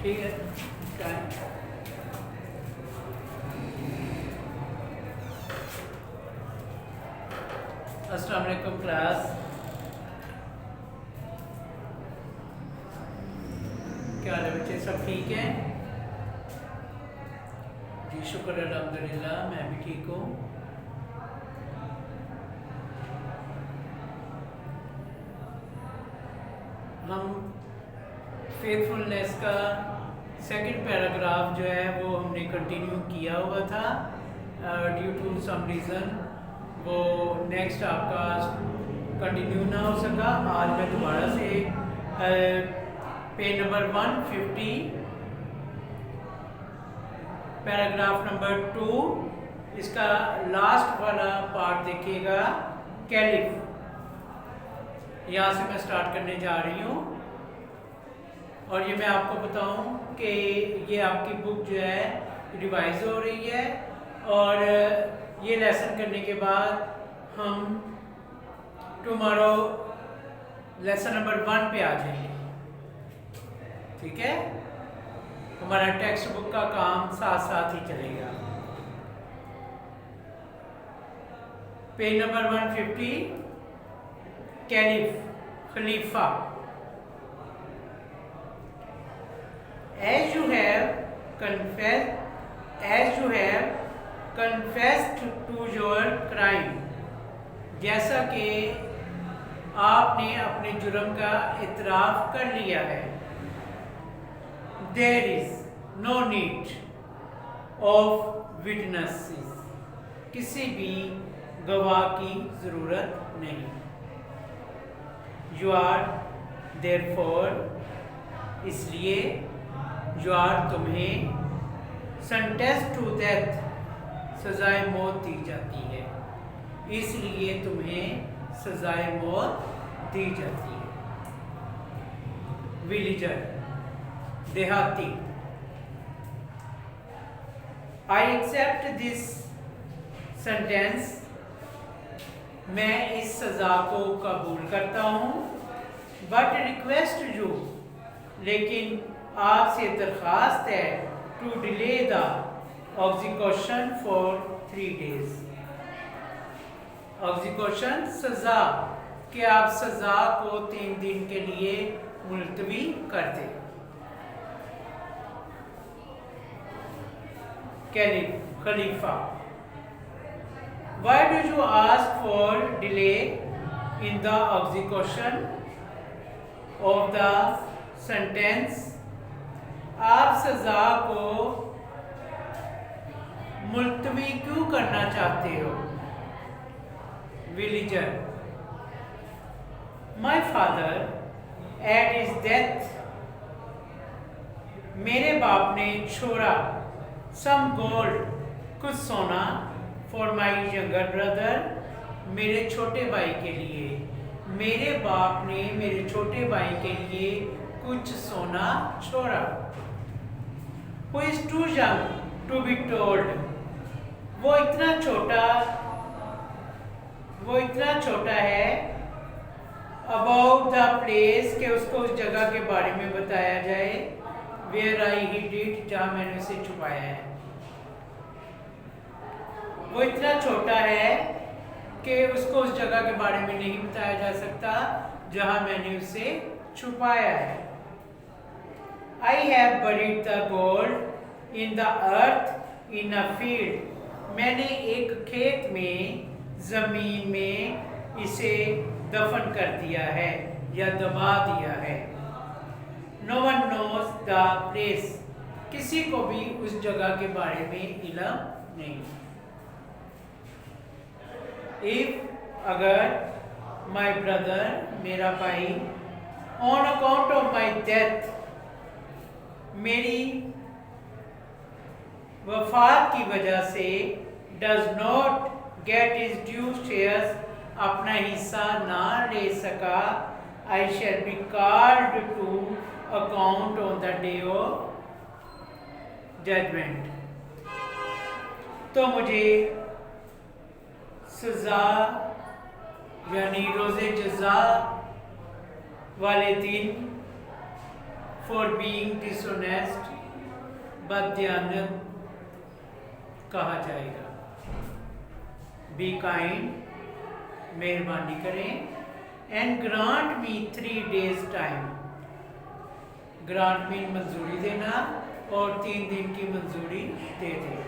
ठीक है। टाइम। अस्सलाम वालेकुम क्लास। क्या हाल है बच्चे, सब ठीक हैं? जी शुक्र अल्हम्दुलिल्लाह, मैं भी ठीक हूँ। हम फेथफुलनेस का सेकंड पैराग्राफ जो है वो हमने कंटिन्यू किया हुआ था। ड्यू टू सम रीज़न वो नेक्स्ट आपका कंटिन्यू ना हो सका। आज मैं दोबारा से पेज नंबर 150 पैराग्राफ नंबर 2 इसका लास्ट वाला पार्ट देखिएगा। कैलिफ, यहाँ से मैं स्टार्ट करने जा रही हूँ और ये मैं आपको बताऊँ कि ये आपकी बुक जो है रिवाइज हो रही है और ये लेसन करने के बाद हम टुमारो लेसन नंबर 1 पे आ जाएंगे। ठीक है, हमारा टेक्स्ट बुक का काम साथ साथ ही चलेगा। Page number 150 caliph, Khalifa. As you have confessed to your crime, जैसा कि आपने अपने जुर्म का इतराफ़ कर लिया है। There is no need of witnesses, किसी भी गवाह की ज़रूरत नहीं। You are therefore, इसलिए you are, तुम्हें sentenced to death, सजाए मौत दी जाती है। इसलिए तुम्हें सजाए मौत दी जाती है। विलेजर, देहाती। I accept this sentence, मैं इस सज़ा को कबूल करता हूँ। बट रिक्वेस्ट यू, लेकिन आपसे दरख्वास्त है, to delay the execution for 3 days। Execution सज़ा, कि आप सज़ा को 3 दिन के लिए मुलतवी कर दें। Caliph, Khalifa. Why do you ask for delay in the execution of the sentence? आप सजा को मुलतवी क्यों करना चाहते हो? Villager, My father at his death, मेरे बाप ने छोड़ा, some gold, कुछ सोना, for my younger brother, मेरे छोटे भाई के लिए। मेरे बाप ने मेरे छोटे भाई के लिए कुछ सोना छोड़ा। Who is too young to be told, वो इतना छोटा है, about the place, के उसको उस जगह के बारे में बताया जाए, where I hid it, जहाँ मैंने उसे छुपाया है। वो इतना छोटा है कि उसको उस जगह के बारे में नहीं बताया जा सकता जहां मैंने उसे छुपाया है। I have buried the gold in the earth in a field, मैंने एक खेत में, जमीन में इसे दफन कर दिया है या दबा दिया है। No one knows the place, किसी को भी उस जगह के बारे में इल्म नहीं। If, अगर, my brother, मेरा भाई, on account of my death, मेरी वफात की वजह से, does not get his due shares, अपना हिस्सा ना ले सका, I shall be called to account on the day of judgment, तो मुझे सज़ा यानी रोज़े जज़ा वाले दिन फॉर बीइंग डिसऑनेस्ट, बददीयानत कहा जाएगा। बी काइंड, मेहरबानी करें। And grant me 3 days time, grant mean मंजूरी देना और 3 दिन की मंजूरी दे दें।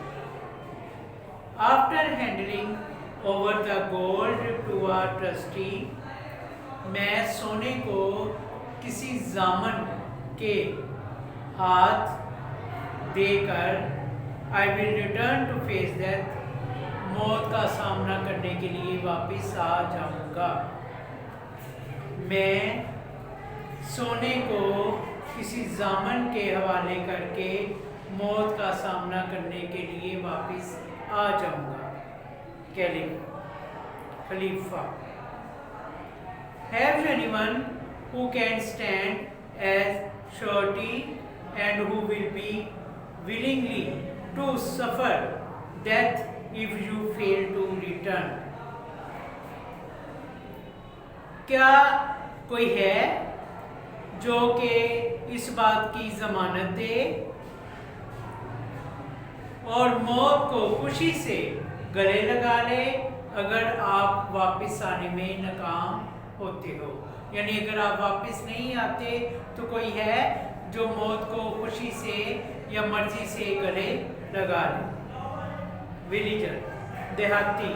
After handling over the gold to a trustee, मैं सोने को किसी जामन के हाथ देकर I will return to face death, मौत का सामना करने के लिए वापस आ जाऊंगा। मैं सोने को किसी जामन के हवाले करके मौत का सामना करने के लिए वापस आ जाऊंगा। Caliph, Khalifa. Have anyone who can stand as surety and who will be willingly to suffer death if you fail to return? क्या कोई है जो कि इस बात की जमानत दे और मौत को खुशी से गले लगा ले अगर आप वापस आने में नाकाम होते हो? यानी अगर आप वापस नहीं आते तो कोई है जो मौत को खुशी से या मर्जी से गले लगा ले। विलेजर, देहाती।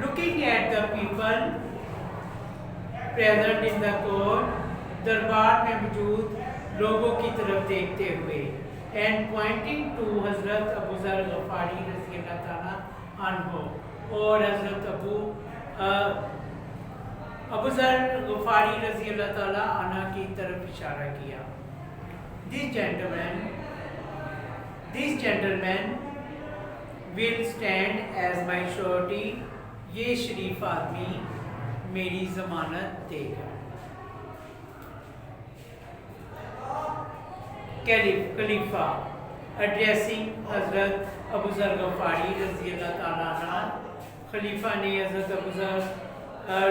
Looking at the people present in the court, दरबार में मौजूद लोगों की तरफ देखते हुए। And pointing to Hazrat Abu ज़र गफ़ारी रज़ी अल्लाह ताला अन्हु, और हजरत अबू ज़र गफ़ारी रज़ी अल्लाह ताला अन्हा की तरफ इशारा किया। This gentleman will stand as my surety, ये शरीफ आदमी मेरी जमानत देगा। खलीफा, एड्रेसिंग हजरत अबू ज़र गफ़ारी रज़ी अल्लाह ताला अन्हा, खलीफा ने हजरत अबू ज़र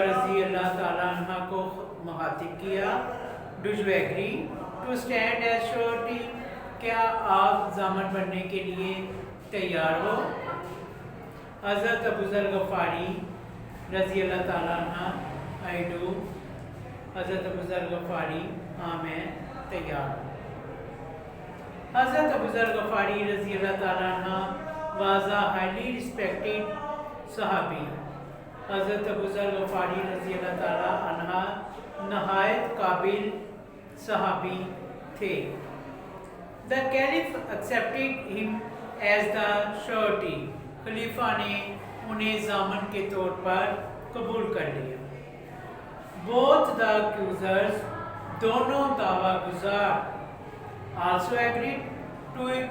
रज़ी अल्लाह ताला अन्हा को मुखातिब किया। Do you agree to stand as surety, क्या आप जामन बनने के लिए तैयार हो? हजरत अबू ज़र गफ़ारी रज़ी अल्लाह ताला अन्हा, आई डू। हजरत अबू ज़र गफ़ारी, हाँ मैं तैयार हूँ। हजरत अबू ज़र गफ़ारी रज़ी अल्लाह ताला अन्हा वाज अ हाईली रिस्पेक्टेड सहाबी। हजरत अबू ज़र गफ़ारी रज़ी अल्लाह ताला अन्हा नहायत काबिल सहाबी थे। The caliph accepted him as the surety, खलीफा ने उन्हें जामन के तौर पर कबूल कर लिया। बोथ द अक्यूजर्स, दोनों दावा गुजार, आल्सो एग्रीड टू इट,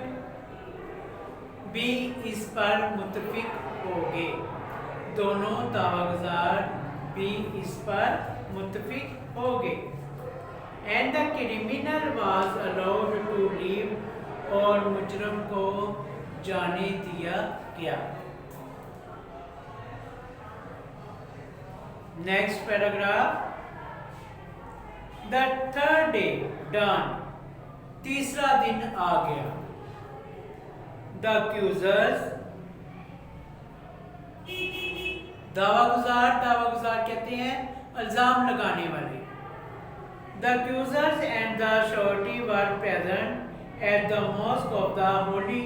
भी इस पर मुत्तफिक हो गए। दोनों दावा गुजार भी इस पर मुत्तफिक हो गए। And the criminal was allowed to leave, और मुजरम को जाने दिया गया। Next paragraph. The third day done, तीसरा दिन आ गया। द अक्यूजर्स, दावागुजार कहते हैं इल्जाम लगाने वाले। The accusers and the surety were present at the mosque of the holy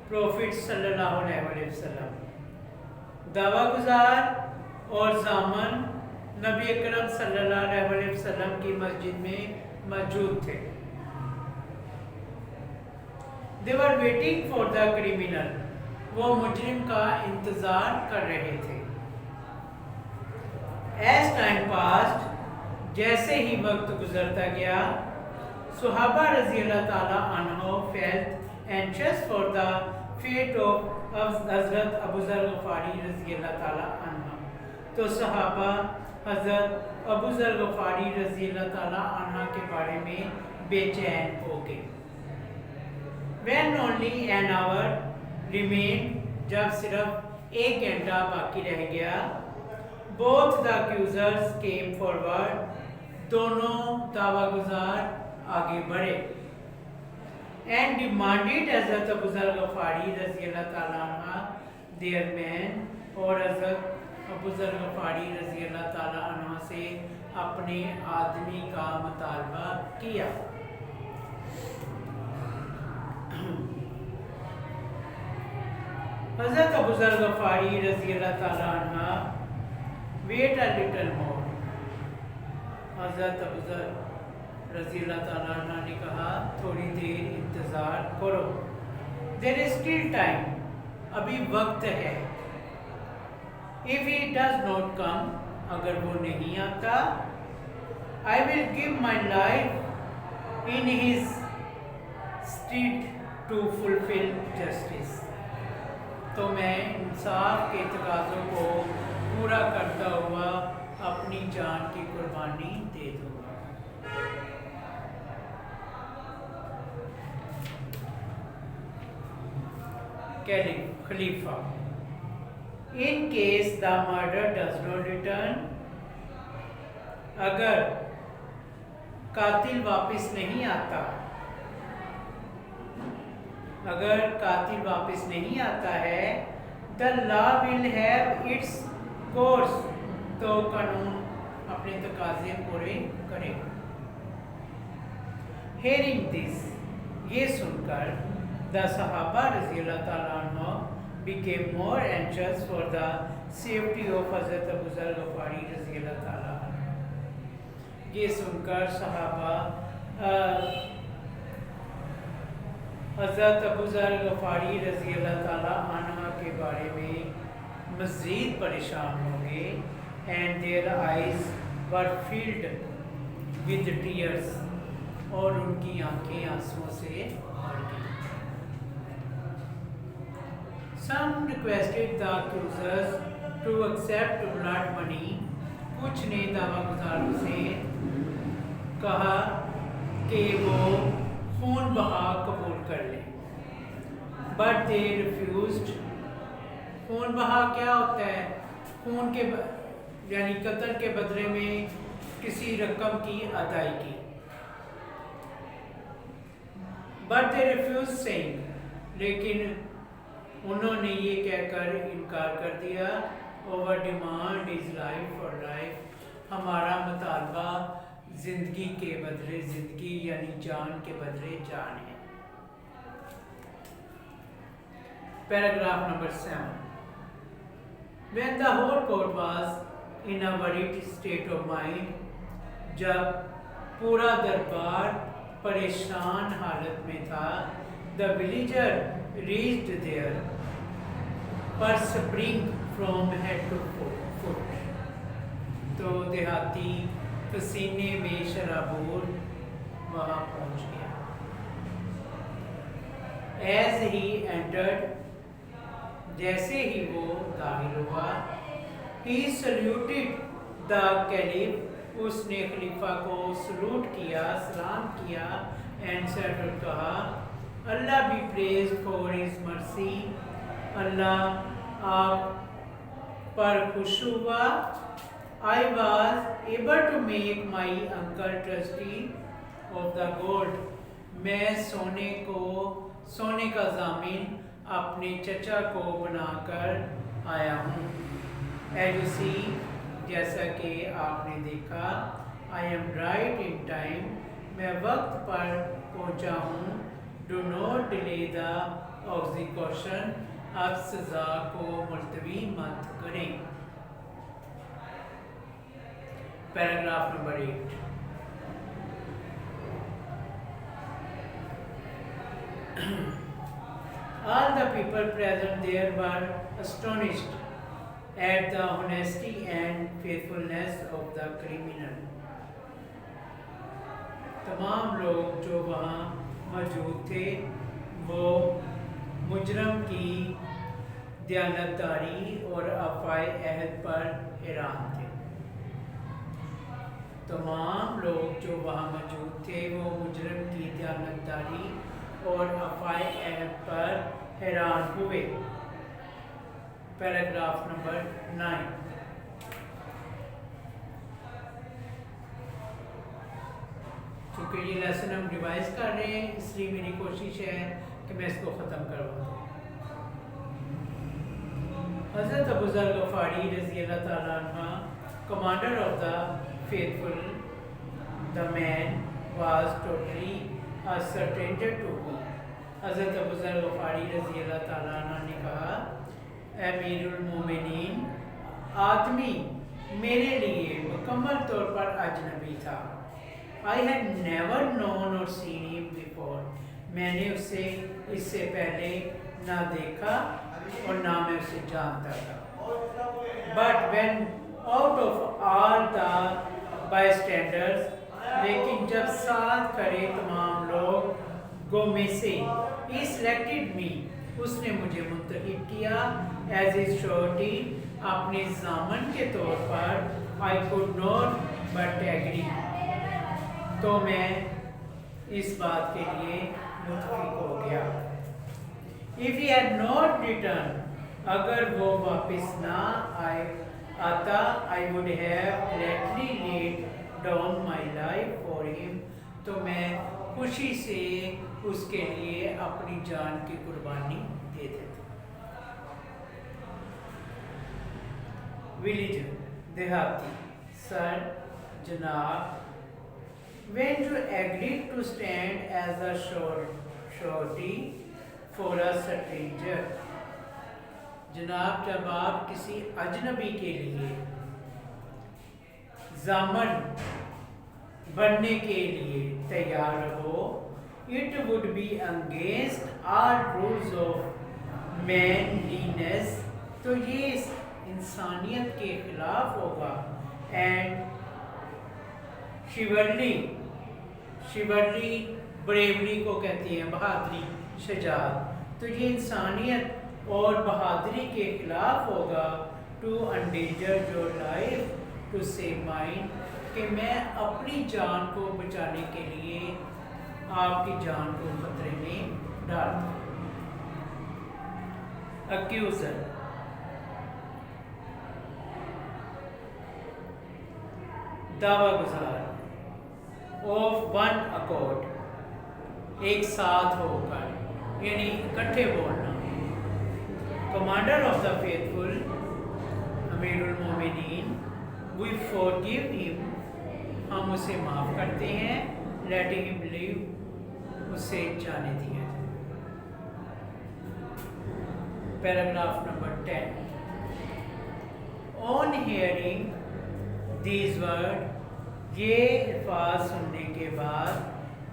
prophet सल्लल्लाहु अलैहि वसल्लम। दावागुजार और जामन नबी अकरम सल्लल्लाहु अलैहि वसल्लम की मस्जिद में मौजूद थे। They were waiting for the criminal, वो मुजरिम का इंतजार कर रहे थे। एज टाइम पास्ट, जैसे ही वक्त गुजरता गया, सुहाबा रजी अल्लाह ताला अन्हो felt anxious for the fate of हजरत अबू ज़र गफ़ारी रजी अल्लाह ताला अन्हा। तो सहाबा हजरत अबू ज़र गफ़ारी रजी अल्लाह ताला अन्हा के बारे में बेचैन हो गए। When only an hour remained, जब सिर्फ 1 घंटा बाकी रह गया, both the accusers came forward, दोनों दावागुजार आगे बढ़े एंड डिमांडेड हजरत अबू ज़र गफ़ारी रज़ी अल्लाह ताला अन्हा देयर मैन, और हजरत अबू ज़र गफ़ारी रज़ी अल्लाह ताला अन्हा से अपने आदमी का मुतालबा किया। हजरत अबू ज़र गफ़ारी रज़ी अल्लाह ताला अन्हा wait a little more. Hazrat Abu ज़र रज़ी अल्लाह ताला अन्हा ने कहा थोड़ी देर इंतज़ार करो, देयर इज स्टिल टाइम, अभी वक्त है। If he does not come, अगर वो नहीं आता, I will give my life in his state to fulfil justice, तो मैं इंसाफ के तकाज़ों को पूरा करता हुआ अपनी जान की कुर्बानी दे दूंगा। Caliph Khalifa, in case the murder does not return, अगर कातिल वापस नहीं आता, अगर कातिल वापस नहीं आता है, the law will have its course, तो कानून अपने तकाजे पूरे करेगा। हेयरिंग दिस, ये सुनकर द सहाबा रज़ी अल्लाह ताला अन्हुम became more anxious for the safety of हज़रत अबू ज़र गफ़ारी रज़ी अल्लाह ताला अन्हु। ये सुनकर सहाबा हज़रत अबू ज़र गफ़ारी रज़ी अल्लाह ताला अन्हा के बारे में मज़ीद परेशान हो गए। And their eyes were filled with tears, और उनकी आंखें आंसुओं से भर गई। Some requested the accusers to accept blood money, कुछ ने दावा गुजारों से कहा कि वो खून बहा कबूल कर ले, बट दे रिफ्यूज्ड। खून बहा क्या होता है? खून के यानी कत्ल के बदले में किसी रकम की अदायगी। बट दे रिफ्यूज सेइंग, लेकिन उन्होंने ये कहकर इनकार कर दिया, ओवर डिमांड इज लाइफ और लाइफ, हमारा मुतालबा जिंदगी के बदले जिंदगी यानी जान के बदले जान है। Paragraph number 7, when the whole court was in a worried state of mind, जब पूरा दरबार परेशान हालत में था, the villager reached there, perspiring from head to foot, तो देहाती पसीने में शराबोर वहाँ पहुँच गया। As he entered, जैसे ही वो दाखिल हुआ, he saluted the caliph, उसने खलीफा को सलूट किया, सलाम किया, and said, और कहा, Allah be praised for his mercy, अल्लाह आप पर खुश हुआ। I was able to make my uncle trustee of the gold, मैं सोने का जामिन अपने चचा को बनाकर आया हूँ। As you see, जैसा कि आपने देखा, I am right in time, मैं वक्त पर पहुँचा हूँ। Do not delay the execution, अब सज़ा को मुलतवी मत करें। Paragraph number 8, all the people present there were astonished at the honesty and faithfulness of the criminal. तमाम लोग जो वहाँ मौजूद थे वो मुजरम की दयानतदारी और वफ़ाए अहद पर हैरान थे। तमाम लोग जो वहाँ मौजूद थे वो मुजरम की दयानतदारी और वफ़ाए अहद पर हैरान हुए। पैराग्राफ नंबर 9, चूँकि क्योंकि ये लेसन हम रिवाइज कर रहे हैं, इसलिए मेरी कोशिश है कि मैं इसको ख़त्म करवा दूँ। हज़रत अबू ज़र गफ़ारी रज़ी अल्लाह ताला अन्हु, commander of the faithful, the man was totally a stranger to me. हज़रत अबू ज़र गफ़ारी रज़ी अल्लाह ताला अन्हु ने कहा, अमीरुल मोमिनीन, आदमी मेरे लिए मुकम्मल तौर पर अजनबी था। आई हैड नेवर नोन और सीन हिम बिफोर, मैंने उसे इससे पहले ना देखा और ना मैं उसे जानता था। But when out of all the bystanders, लेकिन जब साथ खड़े तमाम लोग में से ही सिलेक्टेड मी, उसने मुझे मुंतखब किया एज ए श्योरिटी, अपने जामन के तौर पर। I could not but agree, तो मैं इस बात के लिए मुतफिक हो गया। If he had not return, अगर वो वापस ना आता, I would have gladly laid down my life for him, तो मैं खुशी से उसके लिए अपनी जान की कुर्बानी दे देता। विलेजर, देहाती, सर, जनाब, when you agreed to stand as a surety for a stranger, जनाब, जब आप किसी अजनबी के लिए जामन बनने के लिए तैयार हो, it would be against all rules of manliness, तो ये इंसानियत के खिलाफ होगा। एंड शिवरली ब्रेवरी को कहती हैं, बहादुरी, शजात, तो ये इंसानियत और बहादुरी के खिलाफ होगा। To endanger your life to save mine, कि मैं अपनी जान को बचाने के लिए आपकी जान को खतरे में डाल दूं। अक्यूजर, दावा गुजार, ऑफ वन अकॉर्ड, एक साथ होकर, यानी इकट्ठे बोलना। कमांडर ऑफ द फेथफुल, अमीरुल मोमिनीन, वी फॉरगिव हिम, हम उसे माफ़ करते हैं। लेटिंग हिम लीव, उसे जाने दिया जाए। Paragraph number 10। On hearing these word, ये अल्फाज सुनने के बाद,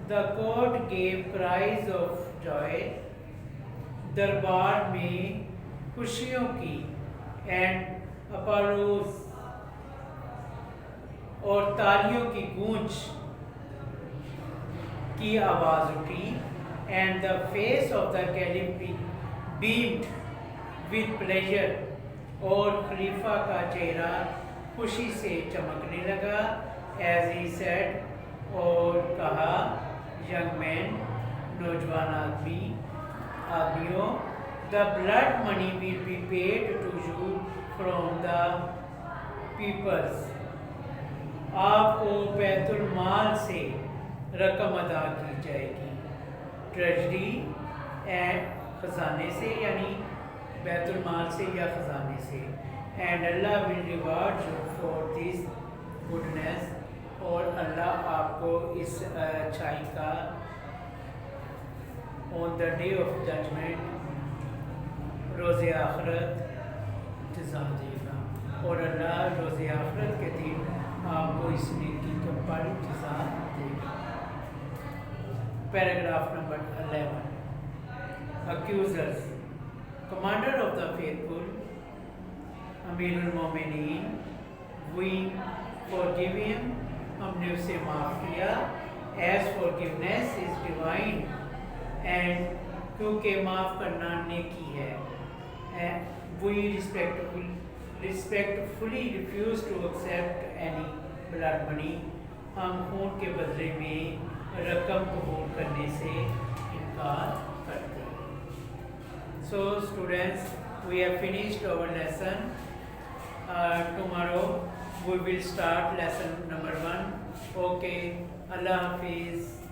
the court gave cries of Joy, दरबार में खुशियों की, एंड अपारोज, और तालियों की गूंज की आवाज़ उठी। And the face of the caliph beamed with pleasure, और खलीफा का चेहरा खुशी से चमकने लगा। एज ही सेड, और कहा, यंग मैन, नौजवान आदमियों, the blood money will be paid to you from the peoples, आपको बैतुल माल से रकम अदा की जाएगी। ट्रेजरी एंड ख़जाने से, यानी बैतुल माल से या ख़जाने से। एंड अल्लाह will reward you for this goodness, और अल्लाह आपको इस अच्छाई का on the day of judgement, रोज़े आखिरत, जज़ा देगा। और अल्लाह रोज़े आखिरत के दिन आपको इस नेकी के पर जज़ा देगा। Paragraph number 11। Accusers, commander of the faithful, अमीरुल मोमिनीन, वी फॉरगिव हिम, हमने उसे माफ़ किया। As forgiveness is divine, and क्योंकि माफ़ करना नेकी है। We respectfully refuse to accept any blood money, हम खून के बदले में रकम कबूल करने से इनकार करते हैं। So students, we have finished our lesson. Tomorrow we will start lesson number 1. Okay, अल्लाह हाफिज़।